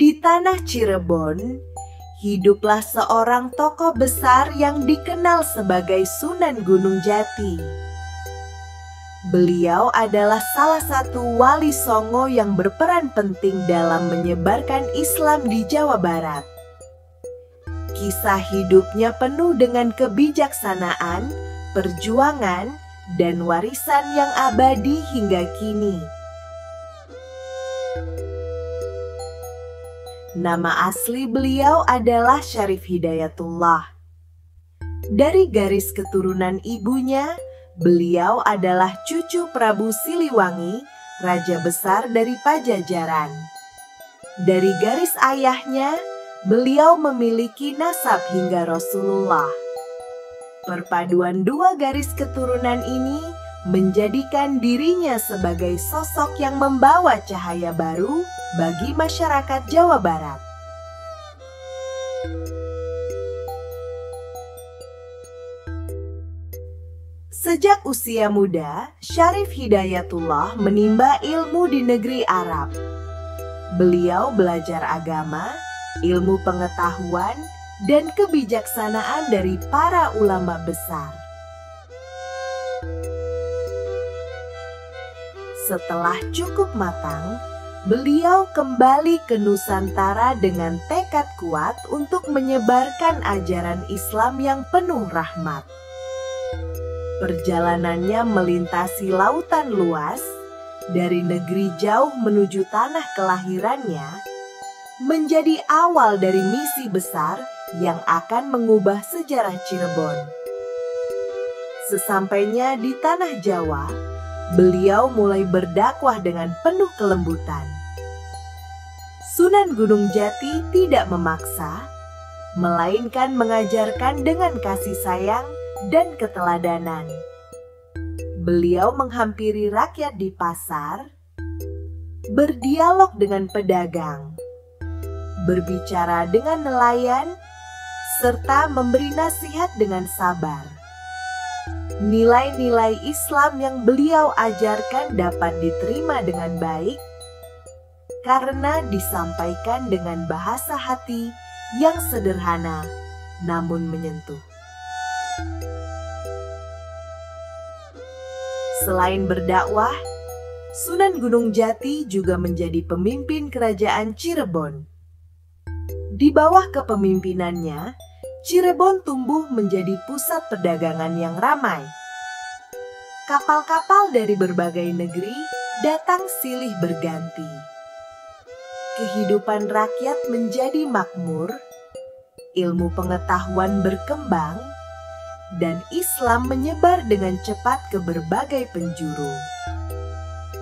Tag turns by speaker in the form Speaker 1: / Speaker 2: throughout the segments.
Speaker 1: Di tanah Cirebon, hiduplah seorang tokoh besar yang dikenal sebagai Sunan Gunung Jati. Beliau adalah salah satu wali Songo yang berperan penting dalam menyebarkan Islam di Jawa Barat. Kisah hidupnya penuh dengan kebijaksanaan, perjuangan, dan warisan yang abadi hingga kini. Nama asli beliau adalah Syarif Hidayatullah. Dari garis keturunan ibunya, beliau adalah cucu Prabu Siliwangi, raja besar dari Pajajaran. Dari garis ayahnya, beliau memiliki nasab hingga Rasulullah. Perpaduan dua garis keturunan ini menjadikan dirinya sebagai sosok yang membawa cahaya baru bagi masyarakat Jawa Barat. Sejak usia muda, Syarif Hidayatullah menimba ilmu di negeri Arab. Beliau belajar agama, ilmu pengetahuan, dan kebijaksanaan dari para ulama besar. Setelah cukup matang, beliau kembali ke Nusantara dengan tekad kuat untuk menyebarkan ajaran Islam yang penuh rahmat. Perjalanannya melintasi lautan luas, dari negeri jauh menuju tanah kelahirannya, menjadi awal dari misi besar yang akan mengubah sejarah Cirebon. Sesampainya di tanah Jawa, beliau mulai berdakwah dengan penuh kelembutan. Sunan Gunung Jati tidak memaksa, melainkan mengajarkan dengan kasih sayang dan keteladanan. Beliau menghampiri rakyat di pasar, berdialog dengan pedagang, berbicara dengan nelayan, serta memberi nasihat dengan sabar. Nilai-nilai Islam yang beliau ajarkan dapat diterima dengan baik karena disampaikan dengan bahasa hati yang sederhana namun menyentuh. Selain berdakwah, Sunan Gunung Jati juga menjadi pemimpin kerajaan Cirebon. Di bawah kepemimpinannya, Cirebon tumbuh menjadi pusat perdagangan yang ramai. Kapal-kapal dari berbagai negeri datang silih berganti. Kehidupan rakyat menjadi makmur, ilmu pengetahuan berkembang, dan Islam menyebar dengan cepat ke berbagai penjuru.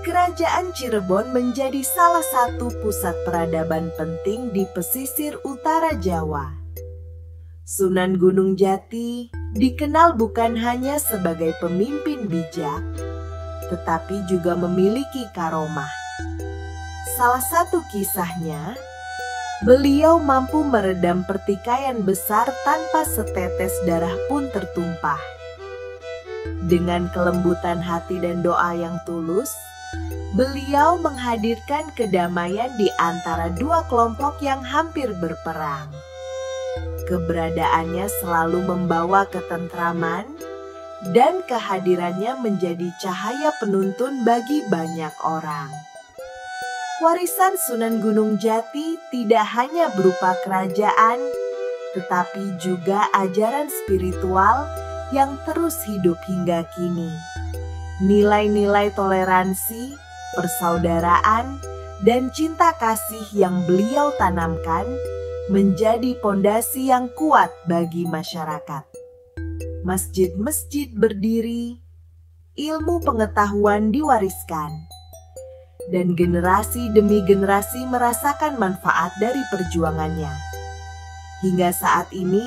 Speaker 1: Kerajaan Cirebon menjadi salah satu pusat peradaban penting di pesisir utara Jawa. Sunan Gunung Jati dikenal bukan hanya sebagai pemimpin bijak, tetapi juga memiliki karomah. Salah satu kisahnya, beliau mampu meredam pertikaian besar tanpa setetes darah pun tertumpah. Dengan kelembutan hati dan doa yang tulus, beliau menghadirkan kedamaian di antara dua kelompok yang hampir berperang. Keberadaannya selalu membawa ketentraman, dan kehadirannya menjadi cahaya penuntun bagi banyak orang. Warisan Sunan Gunung Jati tidak hanya berupa kerajaan, tetapi juga ajaran spiritual yang terus hidup hingga kini. Nilai-nilai toleransi, persaudaraan, dan cinta kasih yang beliau tanamkan menjadi pondasi yang kuat bagi masyarakat. Masjid-masjid berdiri, ilmu pengetahuan diwariskan, dan generasi demi generasi merasakan manfaat dari perjuangannya. Hingga saat ini,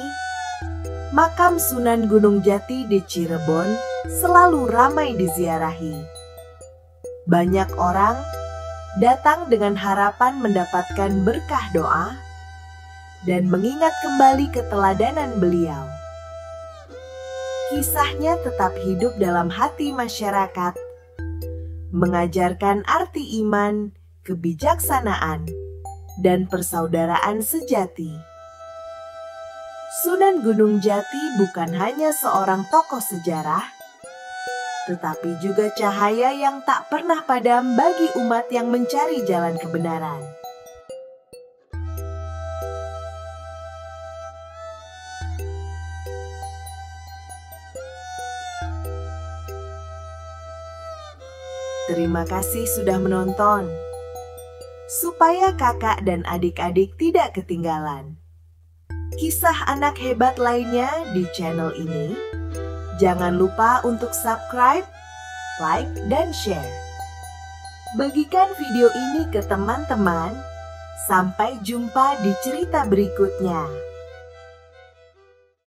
Speaker 1: makam Sunan Gunung Jati di Cirebon selalu ramai diziarahi. Banyak orang datang dengan harapan mendapatkan berkah doa dan mengingat kembali keteladanan beliau. Kisahnya tetap hidup dalam hati masyarakat, mengajarkan arti iman, kebijaksanaan, dan persaudaraan sejati. Sunan Gunung Jati bukan hanya seorang tokoh sejarah, tetapi juga cahaya yang tak pernah padam bagi umat yang mencari jalan kebenaran. Terima kasih sudah menonton. Supaya kakak dan adik-adik tidak ketinggalan kisah anak hebat lainnya di channel ini, jangan lupa untuk subscribe, like, dan share. Bagikan video ini ke teman-teman. Sampai jumpa di cerita berikutnya.